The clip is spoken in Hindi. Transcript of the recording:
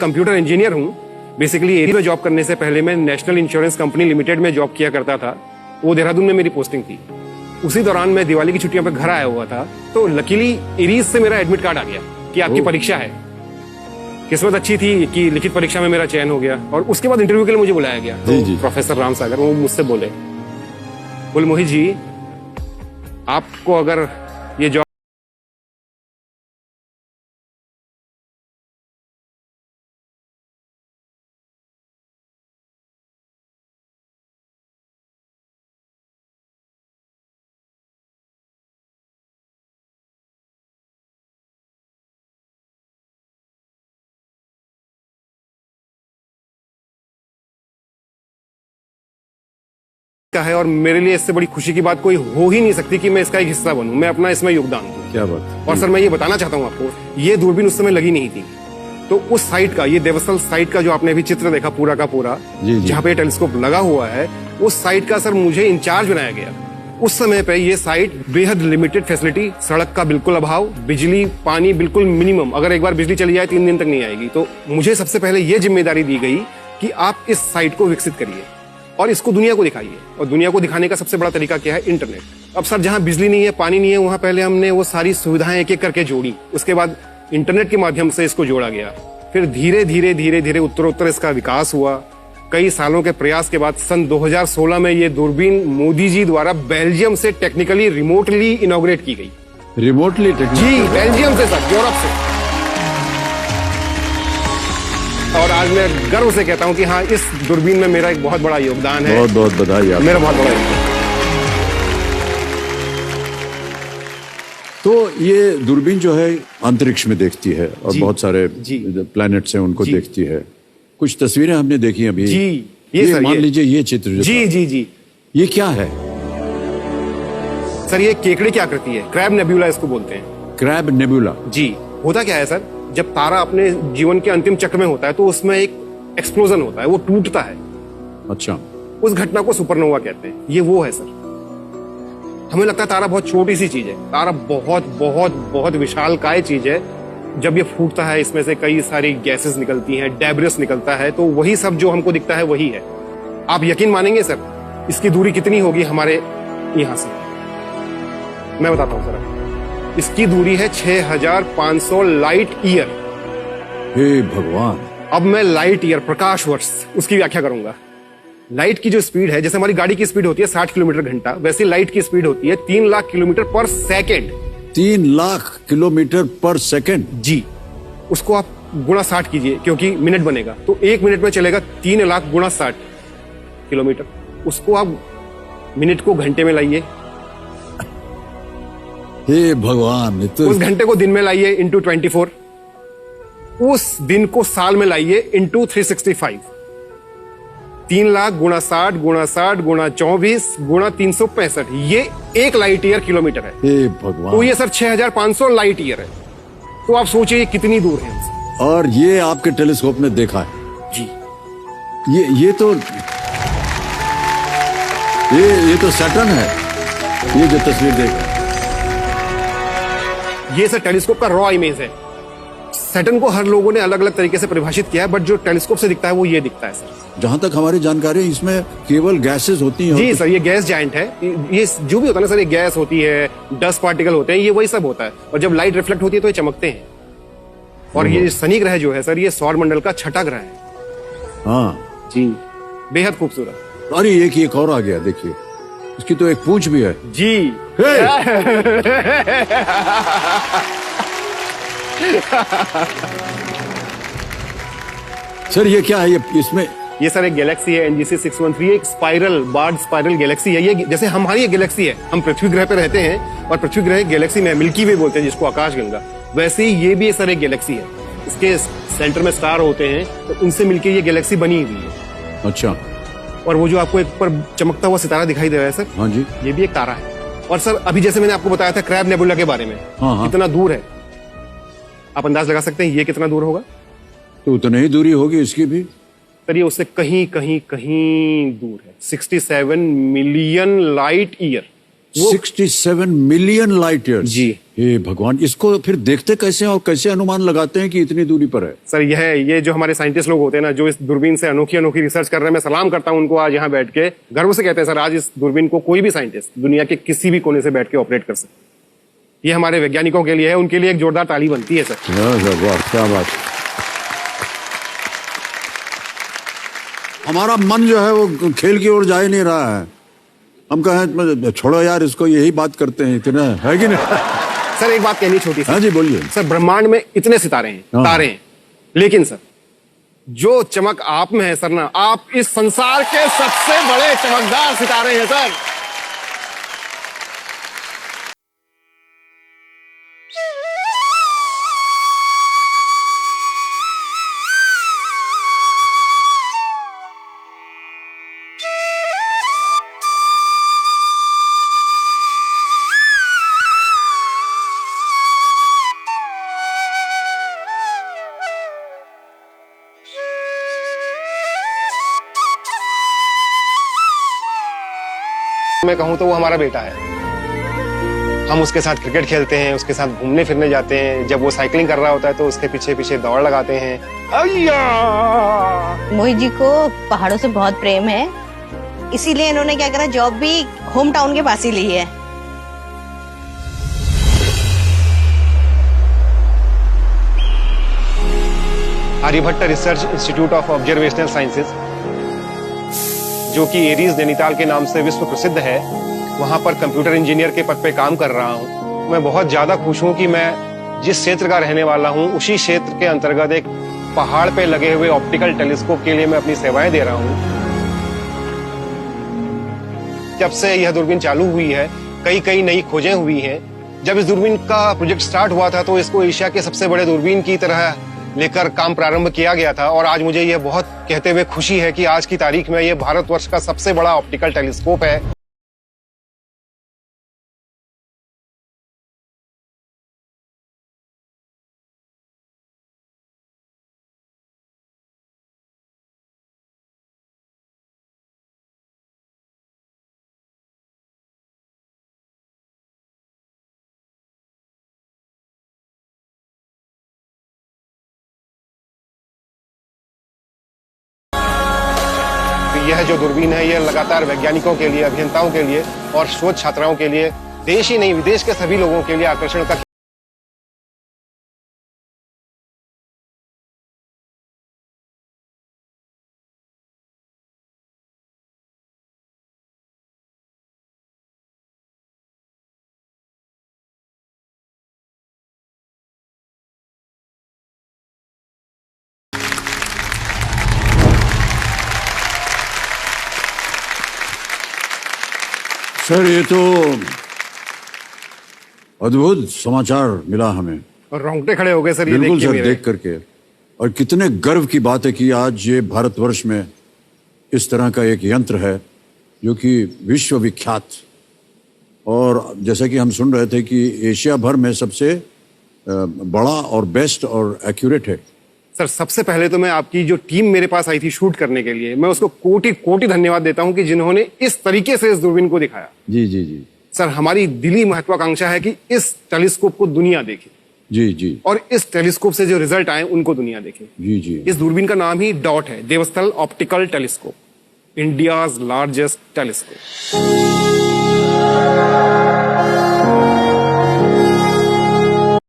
कंप्यूटर इंजीनियर हूँ। बेसिकली एरिया में जॉब करने से पहले मैं नेशनल इंश्योरेंस कंपनी लिमिटेड में जॉब किया करता था। वो देहरादून में मेरी पोस्टिंग थी। उसी दौरान मैं दिवाली की छुट्टियों पर घर आया हुआ था, तो लकीली इरीज से मेरा एडमिट कार्ड आ गया कि आपकी परीक्षा है। किस्मत अच्छी थी कि लिखित परीक्षा में मेरा चयन हो गया और उसके बाद इंटरव्यू के लिए मुझे बुलाया गया। तो प्रोफेसर राम सागर वो मुझसे बोले मोहित जी, आपको अगर ये जॉब का है और मेरे लिए इससे बड़ी खुशी की बात कोई हो ही नहीं सकती कि मैं इसका एक हिस्सा बनूं, मैं अपना इसमें योगदान दूं। क्या बात। और सर मैं ये बताना चाहता हूं आपको, ये दूरबीन उस समय लगी नहीं थी, तो उस साइट का, ये देवस्थल साइट का जो आपने अभी चित्र देखा पूरा का पूरा, जहाँ पे टेलीस्कोप लगा हुआ है, उस साइट का सर मुझे इंचार्ज बनाया गया। उस समय पे ये साइट बेहद लिमिटेड फैसिलिटी, सड़क का बिल्कुल अभाव, बिजली पानी बिल्कुल मिनिमम, अगर एक बार बिजली चली जाए 3 दिन तक नहीं आएगी। तो मुझे सबसे पहले ये जिम्मेदारी दी गई कि आप इस साइट को विकसित करिए और इसको दुनिया को दिखाइए। और दुनिया को दिखाने का सबसे बड़ा तरीका क्या है? इंटरनेट। अब सर जहां बिजली नहीं है, पानी नहीं है, वहां पहले हमने वो सारी सुविधाएं एक एक करके जोड़ी, उसके बाद इंटरनेट के माध्यम से इसको जोड़ा गया। फिर धीरे धीरे उत्तरोत्तर इसका विकास हुआ। कई सालों के प्रयास के बाद सन 2016 में ये दूरबीन मोदी जी द्वारा बेल्जियम से टेक्निकली रिमोटली इनॉग्रेट की गई। रिमोटली? जी, बेल्जियम से सर, यूरोप से। और आज मैं गर्व से कहता हूं कि हाँ, इस दूरबीन में मेरा एक बहुत बड़ा योगदान है। बहुत बहुत बधाई आपको। मेरा बहुत बड़ा योगदान। तो ये दूरबीन जो है अंतरिक्ष में देखती है और बहुत सारे प्लैनेट्स हैं उनको देखती है। कुछ तस्वीरें हमने देखी अभी। जी, ये मान लीजिए ये चित्र जो जी ये क्या है? सर ये केकड़े की आकृति है, क्रैब नेबुला इसको बोलते हैं। Crab nebula? जी। होता क्या है सर, जब तारा अपने जीवन के अंतिम चक्र में होता है तो उसमें एक एक्सप्लोजन होता है, वो टूटता है। अच्छा। उस घटना को सुपरनोवा कहते हैं। ये वो है सर। हमें लगता है तारा बहुत छोटी सी चीज है, तारा बहुत बहुत बहुत विशालकाय चीज है। जब ये फूटता है, इसमें से कई सारी गैसेस निकलती हैं, डेब्रिस निकलता है, तो वही सब जो हमको दिखता है वही है। आप यकीन मानेंगे सर, इसकी दूरी कितनी होगी हमारे यहां से? मैं बताता हूं सर, इसकी दूरी है 6500 लाइट ईयर। हे भगवान। अब मैं लाइट ईयर, प्रकाश वर्ष, उसकी व्याख्या करूंगा। लाइट की जो स्पीड है, जैसे हमारी गाड़ी की स्पीड होती है 60 किलोमीटर घंटा, वैसे लाइट की स्पीड होती है 3 लाख किलोमीटर पर सेकेंड। 3 लाख किलोमीटर पर सेकेंड? जी। उसको आप गुणा 60 कीजिए, क्योंकि मिनट बनेगा, तो 1 मिनट में चलेगा 3 लाख गुणा 60 किलोमीटर। उसको आप मिनट को घंटे में लाइए, हे भगवान। तो उस घंटे को दिन में लाइए इंटू 24, उस दिन को साल में लाइए इंटू 365। 3 लाख गुणा 60 गुणा 60 गुणा 24 गुणा 365, ये 1 लाइट ईयर किलोमीटर है। हे भगवान। तो ये सर 6500 लाइट ईयर है। तो आप सोचिए कितनी दूर है हमसे। और ये आपके टेलीस्कोप में देखा है? जी। ये तो सैटर्न है, ये जो तस्वीर देख। ये सर टेलीस्कोप का रॉ इमेज है। सैटर्न को हर लोगों ने अलग अलग तरीके से परिभाषित किया है, बट जो टेलीस्कोप से दिखता है वो ये दिखता है सर। जहां तक हमारी जानकारी है, इसमें केवल गैसेस होती हैं। जी सर, ये गैस जायंट है। ये जो भी होता है ना सर, ये गैस होती है, डस्ट पार्टिकल होते हैं, ये वही सब होता है। और जब लाइट रिफ्लेक्ट होती है तो ये चमकते हैं। और ये शनि ग्रह जो है सर, ये सौर मंडल का 6ठा ग्रह है। हाँ जी, बेहद खूबसूरत। अरे एक और आ गया, देखिए, इसकी तो एक पूंछ भी है। जी। सर ये क्या है? इसमें ये सर एक गैलेक्सी है, NGC 613, एक स्पाइरल बार्ड स्पाइरल गैलेक्सी है। ये जैसे हमारी ये गैलेक्सी है, हम पृथ्वी ग्रह पे रहते हैं और पृथ्वी ग्रह गैलेक्सी में मिल्की वे बोलते हैं, जिसको आकाशगंगा, वैसे ही ये भी सर एक गैलेक्सी है। इसके सेंटर में स्टार होते हैं, तो उनसे मिलकर ये गैलेक्सी बनी हुई है। अच्छा। और वो जो आपको एक पर चमकता हुआ सितारा दिखाई दे रहा है सर, हाँ जी, ये भी एक तारा है। और सर अभी जैसे मैंने आपको बताया था क्रैब नेबुला के बारे में, कितना दूर है आप अंदाज लगा सकते हैं ये कितना दूर होगा? तो उतनी ही दूरी होगी इसकी भी। सर ये उससे कहीं कहीं कहीं दूर है, 67 million light year. 67 million light year? जी। हे भगवान, इसको फिर देखते कैसे हैं और कैसे अनुमान लगाते हैं कि इतनी दूरी पर है? सर ये जो हमारे साइंटिस्ट लोग होते हैं ना, जो इस दूरबीन से अनोखी अनोखी रिसर्च कर रहे हैं, मैं सलाम करता हूं उनको। आज यहाँ बैठ के गर्व से कहते हैं सर, आज इस दूरबीन को कोई भी साइंटिस्ट दुनिया के किसी भी कोने से बैठ के ऑपरेट कर सकते। ये हमारे वैज्ञानिकों के लिए है, उनके लिए एक जोरदार ताली बनती है सर। वाह, क्या बात। हमारा मन जो है वो खेल की ओर जा ही नहीं रहा है। हम कहें छोड़ो यार इसको, यही बात करते हैं, इतना है कि नहीं? सर एक बात कहनी छोटी सी। हाँ जी बोलिए। सर ब्रह्मांड में इतने सितारे हैं, तारे हैं, लेकिन सर जो चमक आप में है सर ना, आप इस संसार के सबसे बड़े चमकदार सितारे हैं सर। मैं कहूं तो वो हमारा बेटा है। हम उसके साथ क्रिकेट खेलते हैं, उसके साथ घूमने फिरने जाते हैं। जब वो साइकिलिंग कर रहा होता है तो उसके पीछे पीछे दौड़ लगाते हैं। मोहित जी को पहाड़ों से बहुत प्रेम है, इसीलिए इन्होंने क्या करा, जॉब भी होम टाउन के पास ही ली है। Aryabhatta research institute of observational sciences, जो कि एरीज नैनीताल के नाम से विश्व प्रसिद्ध है, वहां पर कंप्यूटर इंजीनियर के पद पे काम कर रहा हूं। मैं बहुत ज्यादा खुश हूं कि मैं जिस क्षेत्र का रहने वाला हूं, उसी क्षेत्र के अंतर्गत एक पहाड़ पे लगे हुए ऑप्टिकल टेलीस्कोप के लिए मैं अपनी सेवाएं दे रहा हूं। जब से यह दूरबीन चालू हुई है, कई नई खोजें हुई हैं। जब इस दूरबीन का प्रोजेक्ट स्टार्ट हुआ था तो इसको एशिया के सबसे बड़े दूरबीन की तरह लेकर काम प्रारंभ किया गया था, और आज मुझे यह बहुत कहते हुए खुशी है कि आज की तारीख में यह भारतवर्ष का सबसे बड़ा ऑप्टिकल टेलीस्कोप है। यह जो दूरबीन है, यह लगातार वैज्ञानिकों के लिए, अभियंताओं के लिए और शोध छात्राओं के लिए, देश ही नहीं विदेश के सभी लोगों के लिए आकर्षण का सर ये तो अद्भुत समाचार मिला हमें, और रोंगटे खड़े हो गए सर ये बिल्कुल देख के सर, देख करके। और कितने गर्व की बात है कि आज ये भारतवर्ष में इस तरह का एक यंत्र है जो कि विश्व विख्यात, और जैसा कि हम सुन रहे थे कि एशिया भर में सबसे बड़ा और बेस्ट और एक्यूरेट है। सर सबसे पहले तो मैं आपकी जो टीम मेरे पास आई थी शूट करने के लिए, मैं उसको कोटि कोटि धन्यवाद देता हूं कि जिन्होंने इस तरीके से इस दूरबीन को दिखाया। जी जी जी सर हमारी दिली महत्वाकांक्षा है कि इस टेलीस्कोप को दुनिया देखे। जी जी। और इस टेलीस्कोप से जो रिजल्ट आए उनको दुनिया देखे। जी जी। इस दूरबीन का नाम ही डॉट है, Devasthal optical telescope, India's largest telescope.